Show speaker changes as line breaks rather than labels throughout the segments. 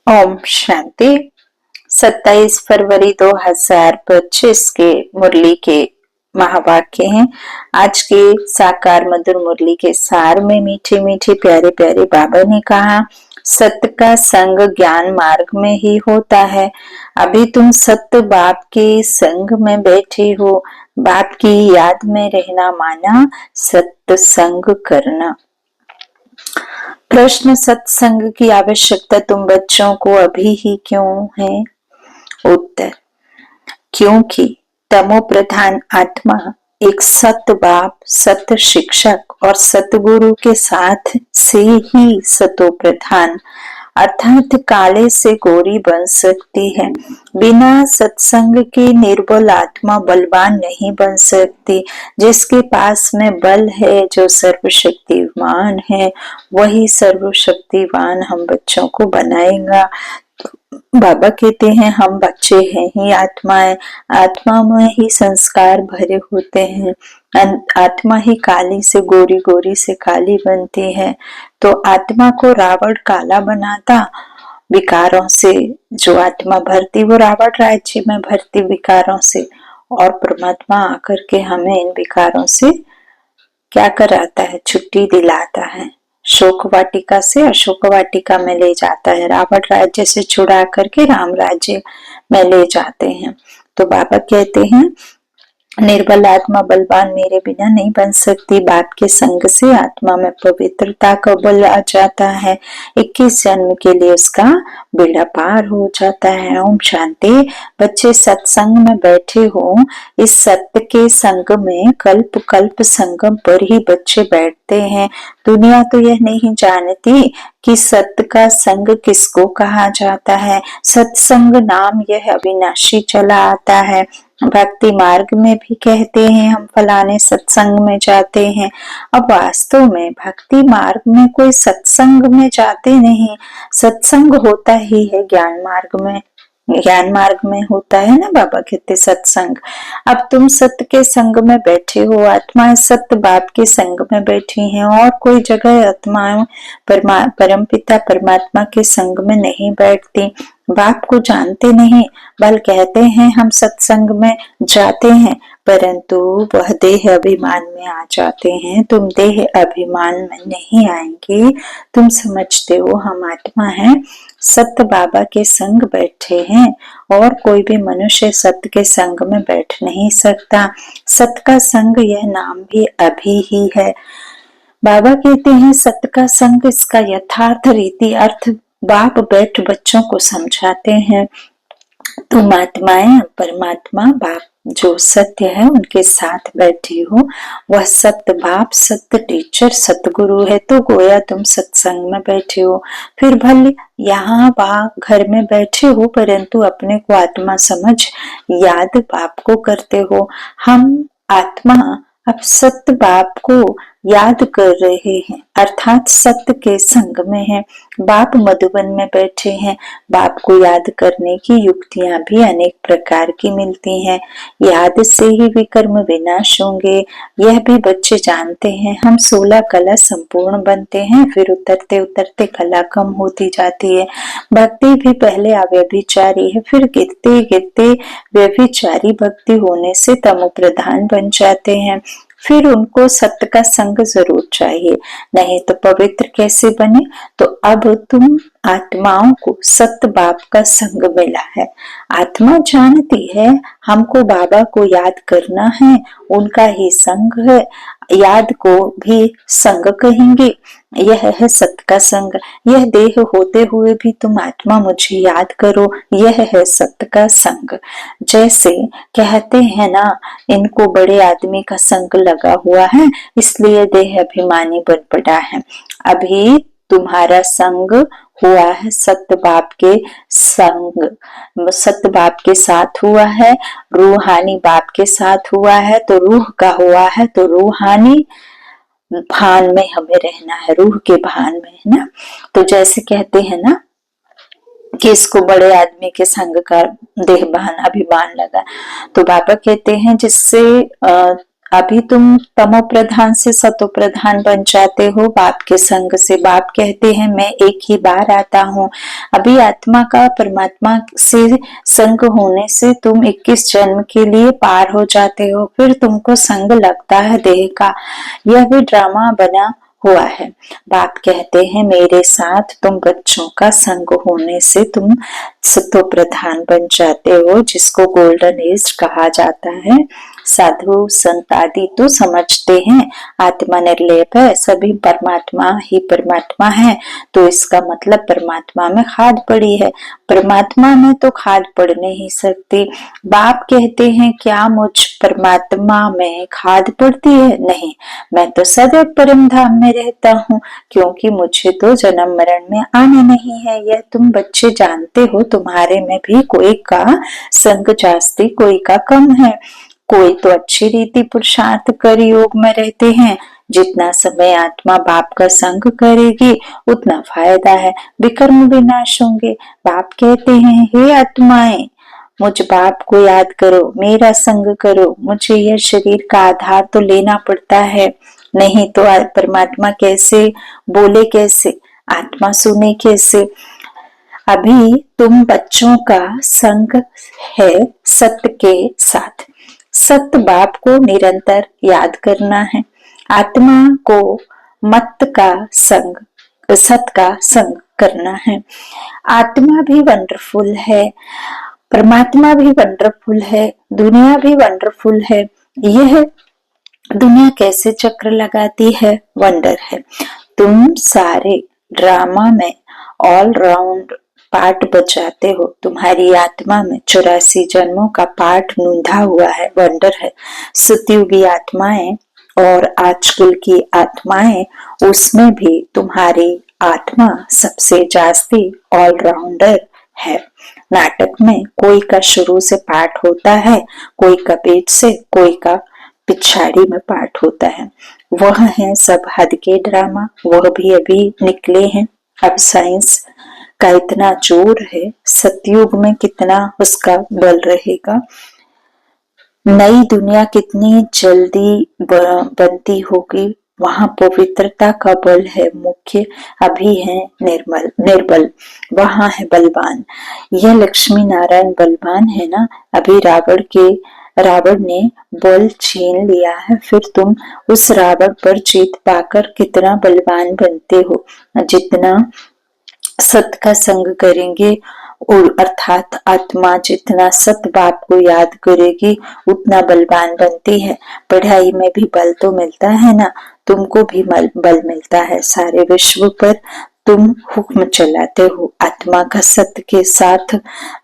ओम शांति। 27 फरवरी 2025 के मुरली के महावाक्य हैं। आज के साकार मधुर मुरली के सार में मीठे मीठे प्यारे प्यारे बाबा ने कहा, सत्य का संग ज्ञान मार्ग में ही होता है। अभी तुम सत्य बाप के संग में बैठे हो। बाप की याद में रहना माना सत्य संग करना। प्रश्न, सत्संग की आवश्यकता तुम बच्चों को अभी ही क्यों है? उत्तर, क्योंकि तमो प्रधान आत्मा एक सत्य बाप, सत्य शिक्षक और सतगुरु के साथ से ही सतो प्रधान अर्थात काले से गोरी बन सकती है। बिना सत्संग के निर्बल आत्मा बलवान नहीं बन सकती। जिसके पास में बल है, जो सर्वशक्तिमान है, वही सर्वशक्तिवान हम बच्चों को बनाएगा। बाबा कहते हैं हम बच्चे हैं ही आत्माएं, आत्मा में ही संस्कार भरे होते हैं। आत्मा ही काली से गोरी, गोरी से काली बनती है। तो आत्मा को रावण काला बनाता विकारों से, जो आत्मा भरती वो रावण राज्य में भरती विकारों से, और परमात्मा आकर के हमें इन विकारों से क्या कराता है? छुट्टी दिलाता है। शोक वाटिका से अशोक वाटिका में ले जाता है। रावण राज्य से छुड़ा करके राम राज्य में ले जाते हैं। तो बाबा कहते हैं निर्बल आत्मा बलवान मेरे बिना नहीं बन सकती। बाप के संग से आत्मा में पवित्रता का बल आ जाता है। 21 जन्म के लिए उसका बेड़ा पार हो जाता है। ओम शांति। बच्चे सत्संग में बैठे हो। इस सत्य के संग में कल्प कल्प संगम पर ही बच्चे बैठते हैं। दुनिया तो यह नहीं जानती कि सत्य का संग किसको कहा जाता है। सत्संग नाम यह अविनाशी चला आता है। भक्ति मार्ग में भी कहते हैं हम फलाने सत्संग में जाते हैं। अब वास्तव में भक्ति मार्ग में कोई सत्संग में जाते नहीं। सत्संग होता ही है ज्ञान मार्ग में। ज्ञान मार्ग में होता है ना, बाबा कहते सत्संग। अब तुम सत्य के संग में बैठे हो। आत्माएं सत्य बाप के संग में बैठी हैं और कोई जगह आत्माएं परम पिता परमात्मा के संग में नहीं बैठती। बाप को जानते नहीं, बल कहते हैं हम सत्संग में जाते हैं, परंतु वह देह अभिमान में आ जाते हैं। तुम देह अभिमान में नहीं आएंगे। तुम समझते हो हम आत्मा हैं, सत्य बाबा के संग बैठे हैं और कोई भी मनुष्य सत्य के संग में बैठ नहीं सकता। सत्य का संग यह नाम भी अभी ही है। बाबा कहते हैं सत्य का संग, इसका यथार्थ रीति अर्थ बाप बैठ बच्चों को समझाते हैं। तुम आत्माएं परमात्मा बाप जो सत्य है उनके साथ बैठी हो। वह सत्य बाप, सत्य टीचर, सतगुरु है। तो गोया तुम सत्संग में बैठे हो। फिर भले यहाँ वहाँ घर में बैठे हो, परंतु अपने को आत्मा समझ याद बाप को करते हो। हम आत्मा अब सत्य बाप को याद कर रहे हैं, अर्थात सत्य के संग में है। बाप मधुबन में बैठे हैं। बाप को याद करने की युक्तियां भी अनेक प्रकार की मिलती हैं। याद से ही विकर्म विनाश होंगे, यह भी बच्चे जानते हैं। हम 16 कला संपूर्ण बनते हैं, फिर उतरते उतरते कला कम होती जाती है। भक्ति भी पहले अव्यभिचारी है, फिर गिरते गिरते व्यभिचारी भक्ति होने से तमो प्रधान बन जाते हैं। फिर उनको सत्य का संग जरूर चाहिए, नहीं तो पवित्र कैसे बने। तो अब तुम आत्माओं को सत्य बाप का संग मिला है। आत्मा जानती है हमको बाबा को याद करना है, उनका ही संग है। याद को भी संग कहेंगे। यह है सत्य का संग। यह देह होते हुए भी तुम आत्मा मुझे याद करो, यह है सत्य का संग। जैसे कहते हैं ना, इनको बड़े आदमी का संग लगा हुआ है इसलिए देह अभिमानी बन पड़ा है। अभी तुम्हारा संग हुआ है सत्य बाप के संग, सत्य बाप के साथ हुआ है, रूहानी बाप के साथ हुआ है, तो रूह का हुआ है, तो रूहानी भान में हमें रहना है, रूह के भान में, है ना। तो जैसे कहते हैं ना कि इसको बड़े आदमी के संग का देह भान अभिमान लगा, तो बाबा कहते हैं जिससे अभी तुम तमो प्रधान से सतो प्रधान बन जाते हो बाप के संग से। बाप कहते हैं मैं एक ही बार आता हूँ। अभी आत्मा का परमात्मा से संग होने से तुम 21 जन्म के लिए पार हो जाते हो। फिर तुमको संग लगता है देह का। यह भी ड्रामा बना हुआ है। बाप कहते हैं मेरे साथ तुम बच्चों का संग होने से तुम सतो प्रधान बन जाते हो, जिसको गोल्डन एज कहा जाता है। साधु संत आदि तो समझते हैं आत्मा निर्लेप है, सभी परमात्मा ही परमात्मा है, तो इसका मतलब परमात्मा में खाद पड़ी है। परमात्मा में तो खाद पड़ नहीं सकती। बाप कहते हैं क्या मुझ परमात्मा में खाद पड़ती है? नहीं, मैं तो सदैव परम धाम में रहता हूँ, क्योंकि मुझे तो जन्म मरण में आना नहीं है। यह तुम बच्चे जानते हो। तुम्हारे में भी कोई का संग जास्ती, कोई का कम है। कोई तो अच्छी रीति पुरुषार्थ कर योग में रहते हैं। जितना समय आत्मा बाप का संग करेगी उतना फायदा है, विकर्म विनाश होंगे। बाप कहते हैं हे आत्माएं, मुझ बाप को याद करो, मेरा संग करो। मुझे यह शरीर का आधार तो लेना पड़ता है, नहीं तो परमात्मा कैसे बोले, कैसे आत्मा सुने कैसे। अभी तुम बच्चों का संग है सत्य के साथ। सत्य बाप को निरंतर याद करना है। आत्मा को मत का संग, सत का संग करना है। आत्मा भी वंडरफुल है, परमात्मा भी वंडरफुल है, दुनिया भी वंडरफुल है। यह दुनिया कैसे चक्र लगाती है? वंडर है। तुम सारे ड्रामा में ऑल राउंड पार्ट बचाते हो। तुम्हारी आत्मा में 84 जन्मों का पाठ नूंधा हुआ है, वंडर है। सतयुगी आत्माएं और आजकल की आत्माएं, उसमें भी तुम्हारी आत्मा सबसे जास्ती ऑलराउंडर है। नाटक में कोई का शुरू से पाठ होता है, कोई का पेट से, कोई का पिछाड़ी में पाठ होता है। वह है सब हद के ड्रामा, वह भी अभी निकले हैं। अब साइंस का इतना जोर है, सतयुग में कितना उसका बल रहेगा। नई दुनिया कितनी जल्दी बनती होगी, वहां पवित्रता का बल है मुख्य। अभी है निर्बल, वहां है बलवान। यह लक्ष्मी नारायण बलवान है ना। अभी रावण ने बल छीन लिया है, फिर तुम उस रावण पर जीत पाकर कितना बलवान बनते हो। जितना सत का संग करेंगे, अर्थात आत्मा जितना सत बाप को याद करेगी उतना बलवान बनती है। पढ़ाई में भी बल तो मिलता है ना, तुमको भी बल मिलता है। सारे विश्व पर तुम हुक्म चलाते हो। आत्मा का सत्य के साथ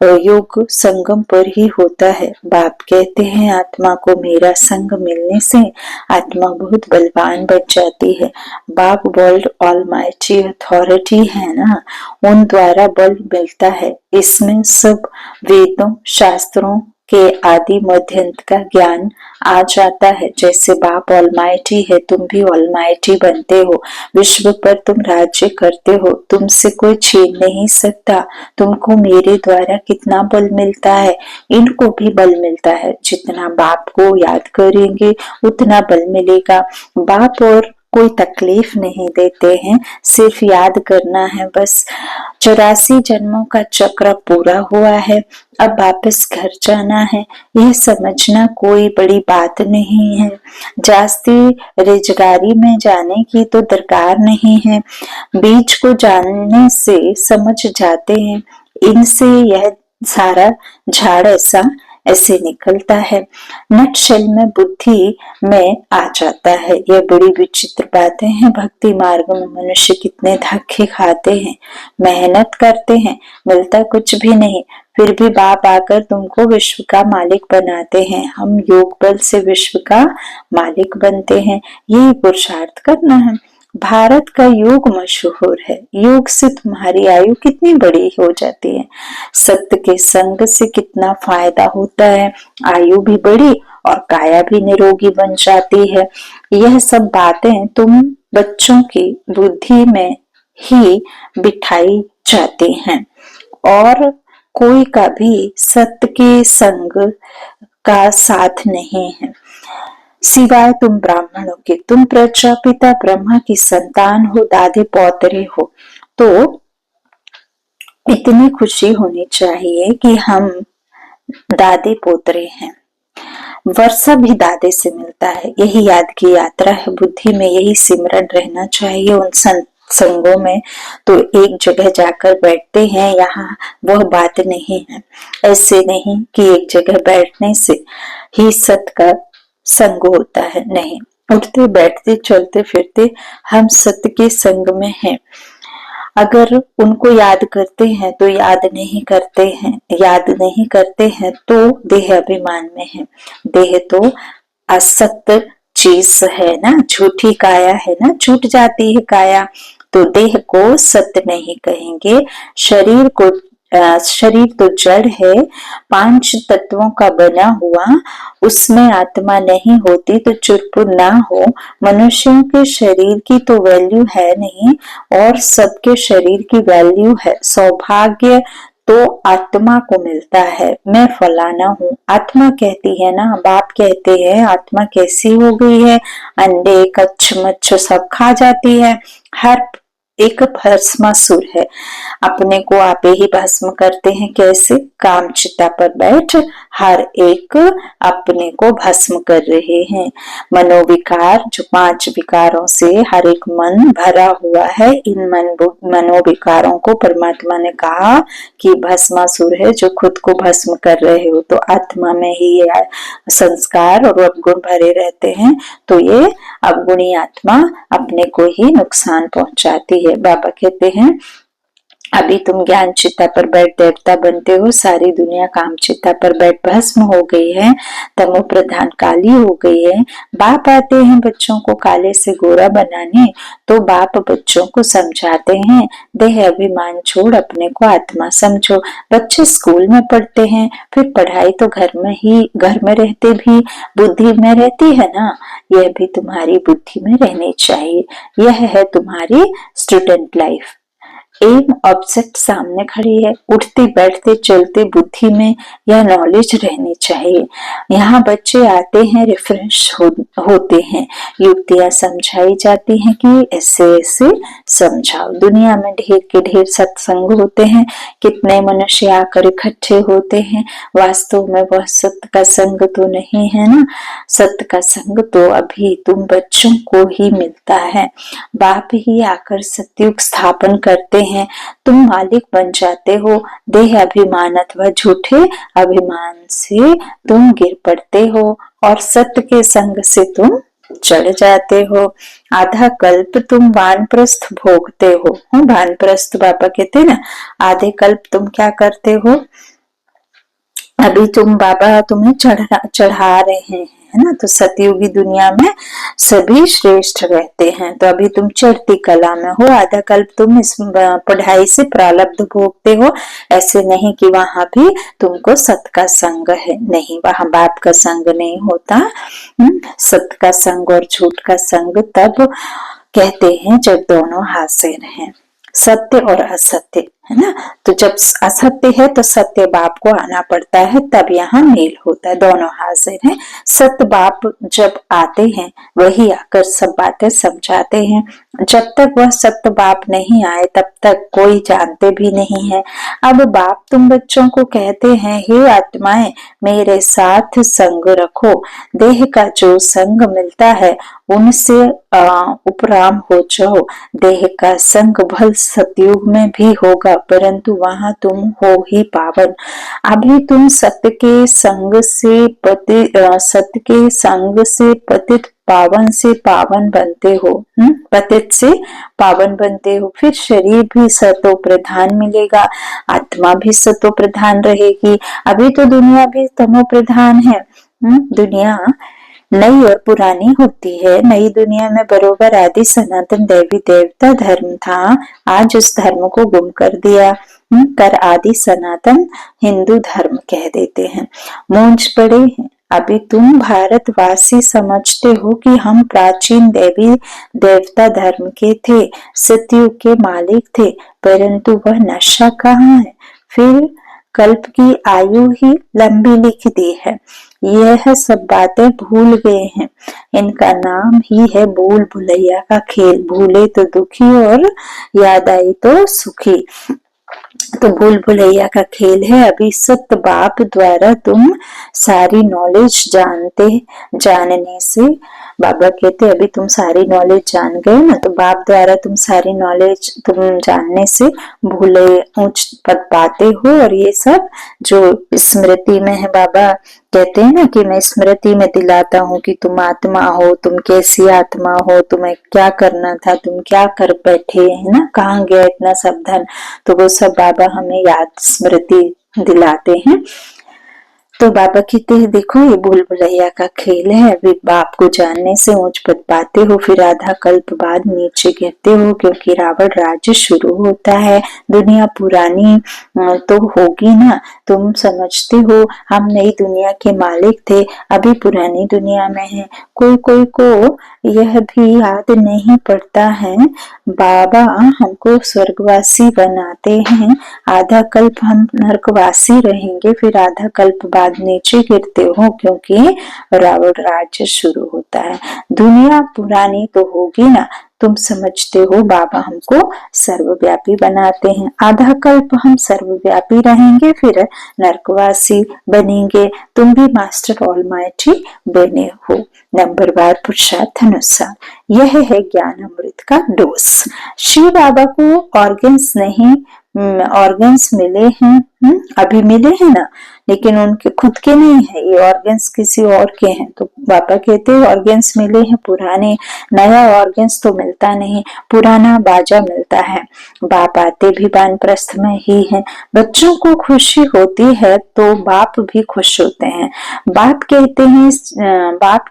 योग संगम पर ही होता है। बाप कहते हैं आत्मा को मेरा संग मिलने से आत्मा बहुत बलवान बन जाती है। बाप वर्ल्ड ऑलमाइटी अथॉरिटी है ना, उन द्वारा बल मिलता है। इसमें सब वेदों शास्त्रों के आदि मध्यंत का ज्ञान आ जाता है। जैसे बाप ऑलमाइटी है, तुम भी ऑलमाइटी बनते हो। विश्व पर तुम राज्य करते हो, तुमसे कोई छीन नहीं सकता। तुमको मेरे द्वारा कितना बल मिलता है, इनको भी बल मिलता है। जितना बाप को याद करेंगे उतना बल मिलेगा। बाप और कोई तकलीफ नहीं देते हैं, सिर्फ याद करना है बस। 84 जन्मों का चक्र पूरा हुआ है, अब वापस घर जाना है। यह समझना कोई बड़ी बात नहीं है। जास्ती रेजगारी में जाने की तो दरकार नहीं है। बीज को जानने से समझ जाते हैं। इनसे यह सारा झाड़ ऐसे निकलता है। नटशेल में बुद्धि में आ जाता है। यह बड़ी विचित्र बातें हैं। भक्ति मार्ग में मनुष्य कितने धक्के खाते हैं, मेहनत करते हैं, मिलता कुछ भी नहीं। फिर भी बाप आकर तुमको विश्व का मालिक बनाते हैं। हम योग बल से विश्व का मालिक बनते हैं। यही पुरुषार्थ करना है। भारत का योग मशहूर है। योग से तुम्हारी आयु कितनी बड़ी हो जाती है। सत्य के संग से कितना फायदा होता है। आयु भी बड़ी और काया भी निरोगी बन जाती है। यह सब बातें तुम बच्चों की बुद्धि में ही बिठाई जाती हैं और कोई का भी सत्य के संग का साथ नहीं है। सिवाय तुम ब्राह्मणों के, तुम प्रजापिता ब्रह्मा की संतान हो, दादे पौतरे हो। तो इतनी खुशी होनी चाहिए कि हम दादे पोतरे हैं। वर्षा भी दादे से मिलता है, यही याद की यात्रा है। बुद्धि में यही सिमरन रहना चाहिए उन संगों में। तो एक जगह जाकर बैठते हैं, यहाँ वह बात नहीं है। ऐसे नहीं कि एक जगह बैठने से ही सत का संग होता है, नहीं। उठते बैठते चलते फिरते हम सत्य के संग में हैं। अगर उनको याद करते हैं तो याद नहीं करते हैं तो देह अभिमान में है। देह तो असत्य चीज है ना, झूठी काया है ना, छूट जाती है काया। तो देह को सत्य नहीं कहेंगे। शरीर तो जड़ है, 5 तत्वों का बना हुआ, उसमें आत्मा नहीं होती तो चुरपुर ना हो। मनुष्यों के शरीर की तो वैल्यू है नहीं, और सबके शरीर की वैल्यू है। सौभाग्य तो आत्मा को मिलता है। मैं फलाना हूँ, आत्मा कहती है ना। बाप कहते हैं आत्मा कैसी हो गई है, अंडे कच्छ मच्छ सब खा जाती है, हर एक भस्मासुर है। अपने को आप ही भस्म करते हैं, कैसे? काम चिता पर बैठ हर एक अपने को भस्म कर रहे हैं। मनोविकार, जो 5 विकारों से हर एक मन भरा हुआ है, इन मनोविकारों को परमात्मा ने कहा कि भस्मासुर है, जो खुद को भस्म कर रहे हो। तो आत्मा में ही ये संस्कार और अवगुण भरे रहते हैं, तो ये अवगुणी आत्मा अपने को ही नुकसान पहुंचाती है। बाबा कहते हैं अभी तुम ज्ञान चिता पर बैठ देवता बनते हो, सारी दुनिया काम चिता पर बैठ भस्म हो गई है, तमो प्रधान काली हो गई है। बाप आते हैं बच्चों को काले से गोरा बनाने, तो बाप बच्चों को समझाते हैं देह अभिमान छोड़ अपने को आत्मा समझो। बच्चे स्कूल में पढ़ते हैं, फिर पढ़ाई तो घर में रहते भी बुद्धि में रहती है ना, यह भी तुम्हारी बुद्धि में रहनी चाहिए। यह है तुम्हारी स्टूडेंट लाइफ। एम ऑब्जेक्ट सामने खड़ी है, उठते बैठते चलते बुद्धि में यह नॉलेज रहनी चाहिए। यहाँ बच्चे आते हैं, रिफ्रेश होते हैं, युक्तियां समझाई जाती हैं कि ऐसे ऐसे समझाओ। दुनिया में ढेर के ढेर सत्संग होते हैं, कितने मनुष्य आकर इकट्ठे होते हैं, वास्तव में वह सत्य का संग तो नहीं है ना। सत्य का संग तो अभी तुम बच्चों को ही मिलता है। बाप ही आकर सत्युग स्थापन करते हैं, तुम मालिक बन जाते हो। देह अभिमान अथवा झूठे अभिमान से तुम गिर पड़ते हो, और सत्य के संग से तुम चढ़ जाते हो। आधा कल्प तुम वानप्रस्थ भोगते हो। वानप्रस्थ बाबा कहते हैं ना, आधे कल्प तुम क्या करते हो? अभी तुम बाबा तुम्हें चढ़ा रहे हैं, है ना। तो सतयुगी दुनिया में सभी श्रेष्ठ रहते हैं, तो अभी तुम चढ़ती कला में हो। आधा कल्प तुम इस पढ़ाई से प्रारब्ध भोगते हो। ऐसे नहीं कि वहां भी तुमको सत का संग है, नहीं, वहां बाप का संग नहीं होता। सत का संग और झूठ का संग तब कहते हैं जब दोनों हाजिर हैं, सत्य और असत्य, है ना। तो जब असत्य है तो सत्य बाप को आना पड़ता है, तब यहाँ मेल होता है, दोनों हाजिर हैं। सत्य बाप जब आते हैं वही आकर सब बातें समझाते हैं। जब तक वह सत्य बाप नहीं आए तब तक कोई जानते भी नहीं है। अब बाप तुम बच्चों को कहते हैं, हे आत्माएं मेरे साथ संग रखो। देह का जो संग मिलता है उनसे उपराम हो जाओ। देह का संग भल सतयुग में भी होगा, परंतु वहां तुम हो ही पावन। अभी तुम सत्य के संग से पतित पावन से पावन बनते हो। पतित से पावन बनते हो, फिर शरीर भी सतो प्रधान मिलेगा, आत्मा भी सतो प्रधान रहेगी। अभी तो दुनिया भी तमो प्रधान है। दुनिया नई और पुरानी होती है। नई दुनिया में बरोबर आदि सनातन देवी देवता धर्म था, आज उस धर्म को गुम कर दिया कर आदि सनातन हिंदू धर्म कह देते हैं। मूंछ पड़े हैं। अभी तुम भारतवासी समझते हो कि हम प्राचीन देवी देवता धर्म के थे, सतयुग के मालिक थे, परंतु वह नशा कहाँ है। फिर कल्प की आयु ही लंबी लिख दी है। यह सब बातें भूल गए हैं। इनका नाम ही है भूल भुलैया का खेल। भूले तो दुखी और याद आई तो सुखी। तो भूल भुलैया का खेल है। अभी सत बाप द्वारा तुम सारी नॉलेज जानने से, बाबा कहते अभी तुम सारी नॉलेज जान गए ना, तो बाप द्वारा तुम सारी नॉलेज तुम जानने से भूले ऊंच पद पाते हो। और ये सब जो स्मृति में है, बाबा कहते हैं ना कि मैं स्मृति में दिलाता हूँ कि तुम आत्मा हो, तुम कैसी आत्मा हो, तुम्हें क्या करना था, तुम क्या कर बैठे है ना, कहाँ गया इतना सब धन। तो वो सब बाबा हमें याद स्मृति दिलाते हैं। तो बाबा कहते हैं देखो ये भूल भुलैया का खेल है। अभी बाप को जानने से ऊंच पद पाते हो, फिर आधा कल्प बाद नीचे गिरते हो, क्योंकि रावण राज्य शुरू होता है। दुनिया पुरानी तो होगी ना, तुम समझते हो हम नई दुनिया के मालिक थे, अभी पुरानी दुनिया में है। कोई कोई को यह भी याद नहीं पड़ता है, बाबा हमको स्वर्गवासी बनाते हैं, आधा कल्प हम नरकवासी रहेंगे, फिर आधा कल्प बाद नीचे गिरते हो, क्योंकि रावण राज्य शुरू होता है। दुनिया पुरानी तो होगी ना, तुम समझते हो बाबा हमको सर्वव्यापी बनाते हैं, आधा कल्प हम सर्वव्यापी रहेंगे, फिर नरकवासी बनेंगे। तुम भी मास्टर ऑलमाइटी बने हो नंबरवार पुरुषार्थ अनुसार। यह है ज्ञान अमृत का डोज। शिव बाबा को ऑर्गन्स नहीं, ऑर्गन्स मिले हैं, अभी मिले हैं ना, लेकिन उनके खुद के नहीं है, ये ऑर्गन्स किसी और के हैं। तो बाबा कहते हैं ऑर्गन्स मिले हैं पुराने, नया ऑर्गन्स तो मिलता नहीं, पुराना बाजा मिलता है। बाप आते भी वानप्रस्थ में ही हैं। बच्चों को खुशी होती है तो बाप भी खुश होते हैं। बाप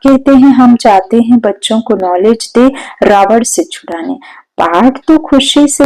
कहते हैं हम चाहते हैं बच्चों को नॉलेज दे, रावण से छुड़ाने। पाठ तो खुशी से